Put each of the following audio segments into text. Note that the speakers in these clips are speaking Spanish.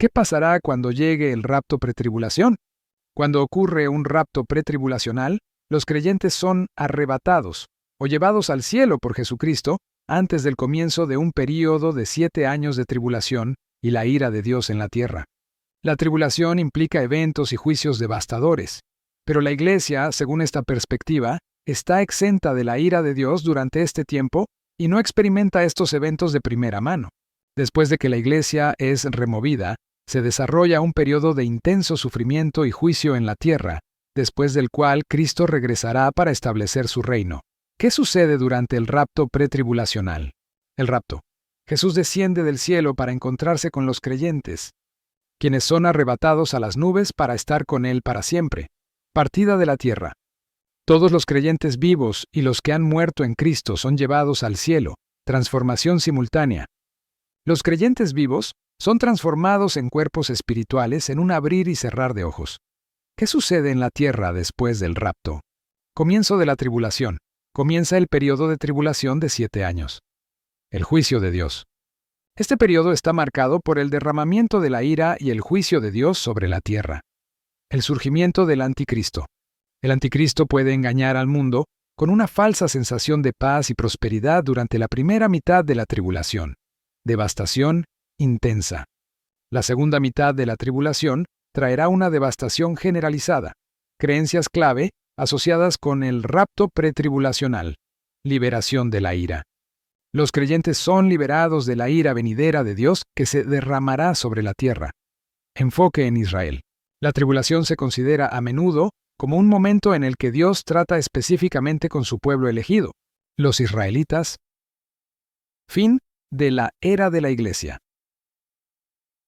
¿Qué pasará cuando llegue el rapto pretribulación? Cuando ocurre un rapto pretribulacional, los creyentes son arrebatados o llevados al cielo por Jesucristo antes del comienzo de un período de 7 años de tribulación y la ira de Dios en la tierra. La tribulación implica eventos y juicios devastadores, pero la Iglesia, según esta perspectiva, está exenta de la ira de Dios durante este tiempo y no experimenta estos eventos de primera mano. Después de que la Iglesia es removida, se desarrolla un periodo de intenso sufrimiento y juicio en la tierra, después del cual Cristo regresará para establecer su reino. ¿Qué sucede durante el rapto pretribulacional? El rapto. Jesús desciende del cielo para encontrarse con los creyentes, quienes son arrebatados a las nubes para estar con Él para siempre. Partida de la tierra. Todos los creyentes vivos y los que han muerto en Cristo son llevados al cielo. Transformación simultánea. Los creyentes vivos son transformados en cuerpos espirituales en un abrir y cerrar de ojos. ¿Qué sucede en la tierra después del rapto? Comienzo de la tribulación. Comienza el periodo de tribulación de 7 años. El juicio de Dios. Este periodo está marcado por el derramamiento de la ira y el juicio de Dios sobre la tierra. El surgimiento del anticristo. El anticristo puede engañar al mundo con una falsa sensación de paz y prosperidad durante la primera mitad de la tribulación. Devastación intensa. La segunda mitad de la tribulación traerá una devastación generalizada. Creencias clave asociadas con el rapto pretribulacional. Liberación de la ira. Los creyentes son liberados de la ira venidera de Dios que se derramará sobre la tierra. Enfoque en Israel. La tribulación se considera a menudo como un momento en el que Dios trata específicamente con su pueblo elegido, los israelitas. Fin de la era de la Iglesia.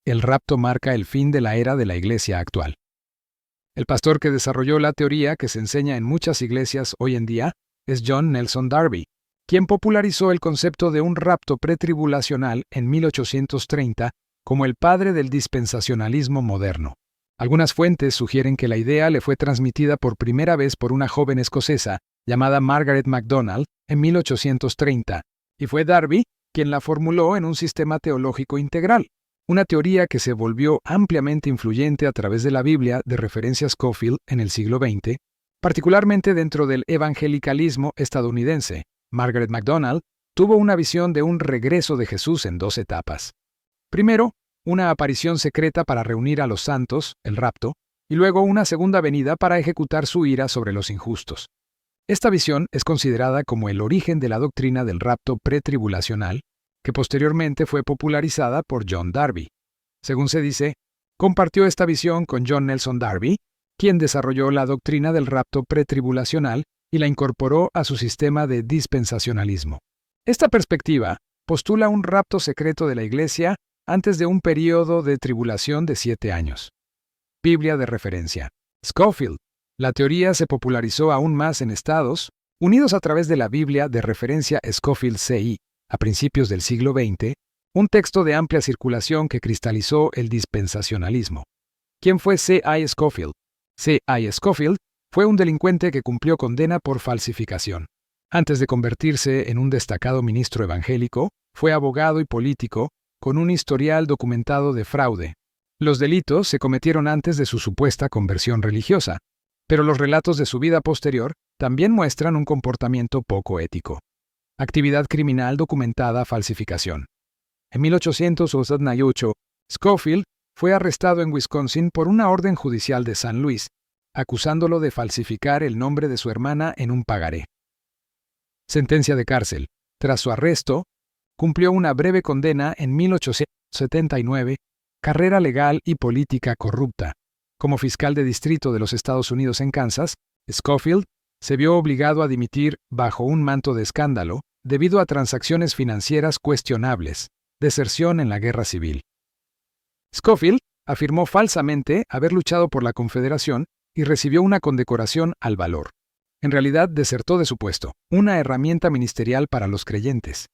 El rapto marca el fin de la era de la Iglesia actual. El pastor que desarrolló la teoría que se enseña en muchas iglesias hoy en día es John Nelson Darby, quien popularizó el concepto de un rapto pretribulacional en 1830 como el padre del dispensacionalismo moderno. Algunas fuentes sugieren que la idea le fue transmitida por primera vez por una joven escocesa llamada Margaret MacDonald en 1830, y fue Darby quien la formuló en un sistema teológico integral, una teoría que se volvió ampliamente influyente a través de la Biblia de referencia Scofield en el siglo XX, particularmente dentro del evangelicalismo estadounidense. Margaret MacDonald tuvo una visión de un regreso de Jesús en 2 etapas. Primero, una aparición secreta para reunir a los santos, el rapto, y luego una segunda venida para ejecutar su ira sobre los injustos. Esta visión es considerada como el origen de la doctrina del rapto pretribulacional, que posteriormente fue popularizada por John Darby. Según se dice, compartió esta visión con John Nelson Darby, quien desarrolló la doctrina del rapto pretribulacional y la incorporó a su sistema de dispensacionalismo. Esta perspectiva postula un rapto secreto de la Iglesia antes de un período de tribulación de 7 años. Biblia de referencia. Scofield. La teoría se popularizó aún más en Estados Unidos a través de la Biblia de referencia Scofield C.I., a principios del siglo XX, un texto de amplia circulación que cristalizó el dispensacionalismo. ¿Quién fue C.I. Scofield? C.I. Scofield fue un delincuente que cumplió condena por falsificación. Antes de convertirse en un destacado ministro evangélico, fue abogado y político con un historial documentado de fraude. Los delitos se cometieron antes de su supuesta conversión religiosa, pero los relatos de su vida posterior también muestran un comportamiento poco ético. Actividad criminal documentada, falsificación. En 1888, Scofield fue arrestado en Wisconsin por una orden judicial de San Luis, acusándolo de falsificar el nombre de su hermana en un pagaré. Sentencia de cárcel. Tras su arresto, cumplió una breve condena en 1879, carrera legal y política corrupta. Como fiscal de distrito de los Estados Unidos en Kansas, Scofield se vio obligado a dimitir bajo un manto de escándalo debido a transacciones financieras cuestionables, deserción en la guerra civil. Scofield afirmó falsamente haber luchado por la Confederación y recibió una condecoración al valor. En realidad desertó de su puesto, una herramienta ministerial para los creyentes.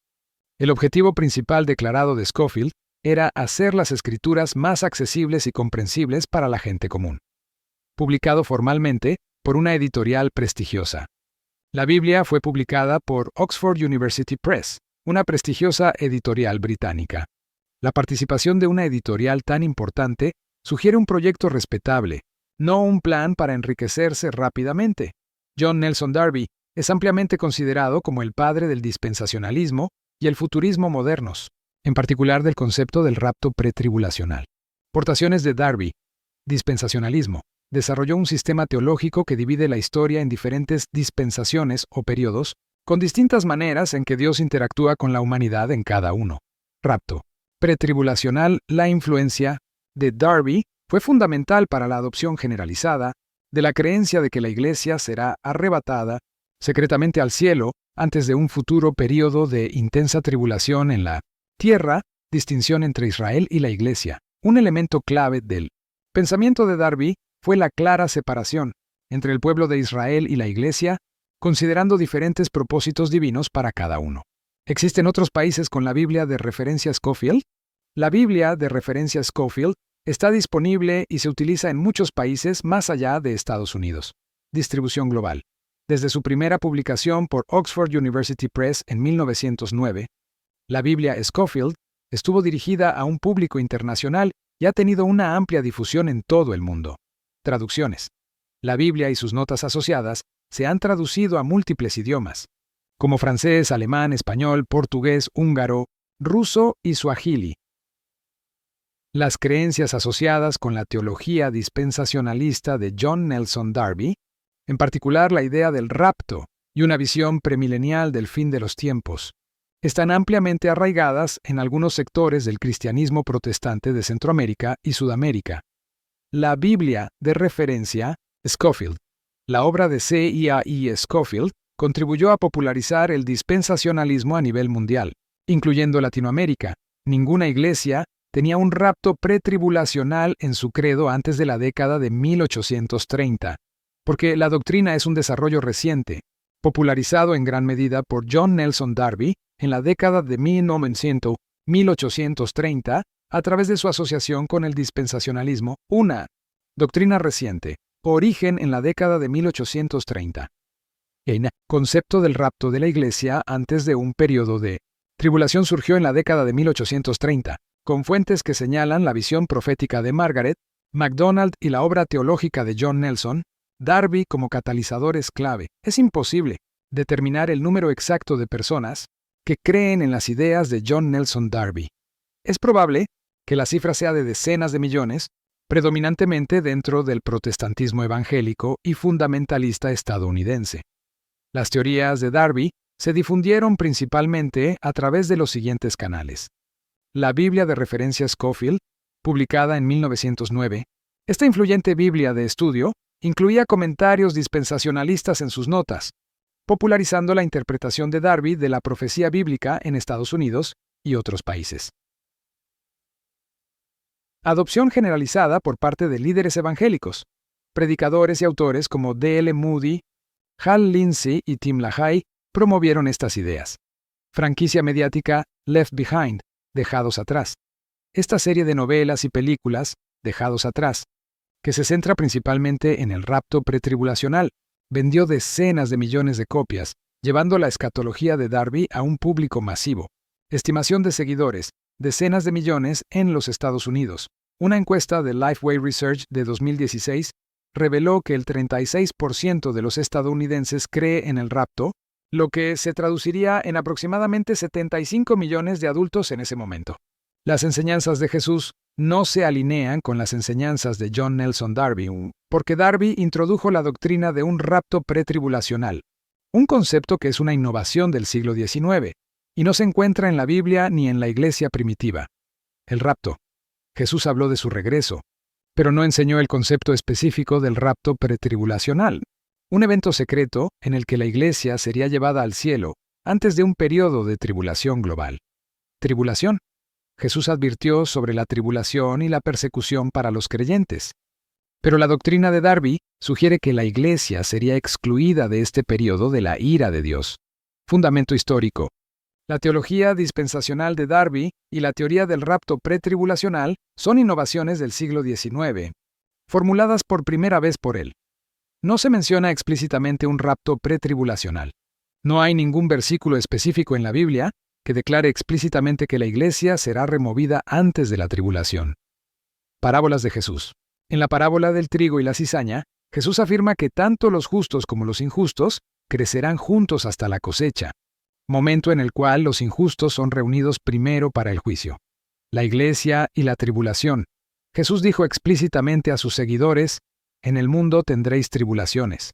El objetivo principal declarado de Scofield era hacer las Escrituras más accesibles y comprensibles para la gente común. Publicado formalmente por una editorial prestigiosa. La Biblia fue publicada por Oxford University Press, una prestigiosa editorial británica. La participación de una editorial tan importante sugiere un proyecto respetable, no un plan para enriquecerse rápidamente. John Nelson Darby es ampliamente considerado como el padre del dispensacionalismo y el futurismo modernos, en particular del concepto del rapto pretribulacional. Portaciones de Darby. Dispensacionalismo. Desarrolló un sistema teológico que divide la historia en diferentes dispensaciones o periodos, con distintas maneras en que Dios interactúa con la humanidad en cada uno. Rapto pretribulacional. La influencia de Darby fue fundamental para la adopción generalizada de la creencia de que la Iglesia será arrebatada secretamente al cielo antes de un futuro período de intensa tribulación en la tierra, distinción entre Israel y la Iglesia. Un elemento clave del pensamiento de Darby fue la clara separación entre el pueblo de Israel y la Iglesia, considerando diferentes propósitos divinos para cada uno. ¿Existen otros países con la Biblia de referencia Scofield? La Biblia de referencia Scofield está disponible y se utiliza en muchos países más allá de Estados Unidos. Distribución global. Desde su primera publicación por Oxford University Press en 1909, la Biblia Scofield estuvo dirigida a un público internacional y ha tenido una amplia difusión en todo el mundo. Traducciones. La Biblia y sus notas asociadas se han traducido a múltiples idiomas, como francés, alemán, español, portugués, húngaro, ruso y suajili. Las creencias asociadas con la teología dispensacionalista de John Nelson Darby, en particular la idea del rapto y una visión premilenial del fin de los tiempos, están ampliamente arraigadas en algunos sectores del cristianismo protestante de Centroamérica y Sudamérica. La Biblia de referencia Scofield. La obra de C.I.A.I. Scofield contribuyó a popularizar el dispensacionalismo a nivel mundial, incluyendo Latinoamérica. Ninguna iglesia tenía un rapto pretribulacional en su credo antes de la década de 1830, porque la doctrina es un desarrollo reciente, popularizado en gran medida por John Nelson Darby en la década de 1830 a través de su asociación con el dispensacionalismo, una doctrina reciente, origen en la década de 1830. El concepto del rapto de la Iglesia antes de un periodo de tribulación surgió en la década de 1830, con fuentes que señalan la visión profética de Margaret MacDonald y la obra teológica de John Nelson Darby como catalizadores clave. Es imposible determinar el número exacto de personas que creen en las ideas de John Nelson Darby. Es probable que la cifra sea de decenas de millones, predominantemente dentro del protestantismo evangélico y fundamentalista estadounidense. Las teorías de Darby se difundieron principalmente a través de los siguientes canales. La Biblia de referencia Scofield, publicada en 1909, esta influyente Biblia de estudio incluía comentarios dispensacionalistas en sus notas, popularizando la interpretación de Darby de la profecía bíblica en Estados Unidos y otros países. Adopción generalizada por parte de líderes evangélicos. Predicadores y autores como D.L. Moody, Hal Lindsey y Tim LaHaye promovieron estas ideas. Franquicia mediática Left Behind, Dejados Atrás. Esta serie de novelas y películas, Dejados Atrás, que se centra principalmente en el rapto pretribulacional, vendió decenas de millones de copias, llevando la escatología de Darby a un público masivo. Estimación de seguidores, decenas de millones en los Estados Unidos. Una encuesta de Lifeway Research de 2016 reveló que el 36% de los estadounidenses cree en el rapto, lo que se traduciría en aproximadamente 75 millones de adultos en ese momento. Las enseñanzas de Jesús no se alinean con las enseñanzas de John Nelson Darby, porque Darby introdujo la doctrina de un rapto pretribulacional, un concepto que es una innovación del siglo XIX, y no se encuentra en la Biblia ni en la Iglesia primitiva. El rapto. Jesús habló de su regreso, pero no enseñó el concepto específico del rapto pretribulacional, un evento secreto en el que la Iglesia sería llevada al cielo antes de un periodo de tribulación global. Tribulación. Jesús advirtió sobre la tribulación y la persecución para los creyentes. Pero la doctrina de Darby sugiere que la Iglesia sería excluida de este periodo de la ira de Dios. Fundamento histórico. La teología dispensacional de Darby y la teoría del rapto pretribulacional son innovaciones del siglo XIX, formuladas por primera vez por él. No se menciona explícitamente un rapto pretribulacional. No hay ningún versículo específico en la Biblia que declare explícitamente que la iglesia será removida antes de la tribulación. Parábolas de Jesús. En la parábola del trigo y la cizaña, Jesús afirma que tanto los justos como los injustos crecerán juntos hasta la cosecha, momento en el cual los injustos son reunidos primero para el juicio. La iglesia y la tribulación. Jesús dijo explícitamente a sus seguidores: «En el mundo tendréis tribulaciones».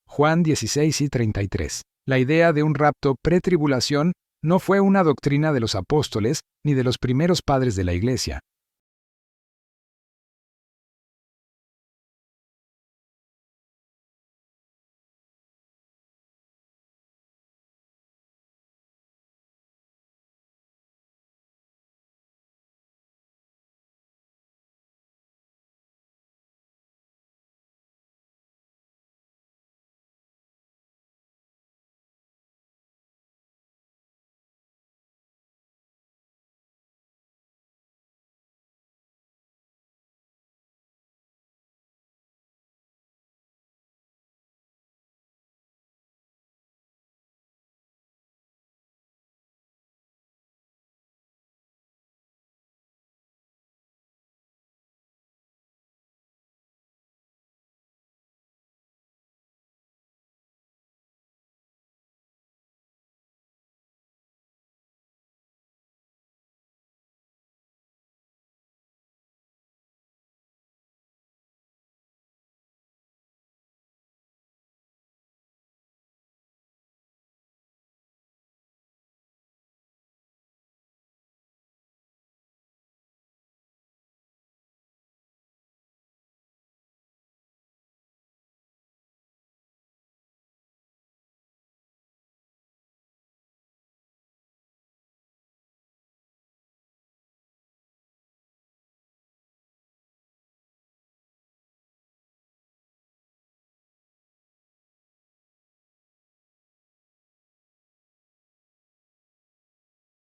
Juan 16:33. La idea de un rapto pretribulación no fue una doctrina de los apóstoles ni de los primeros padres de la iglesia.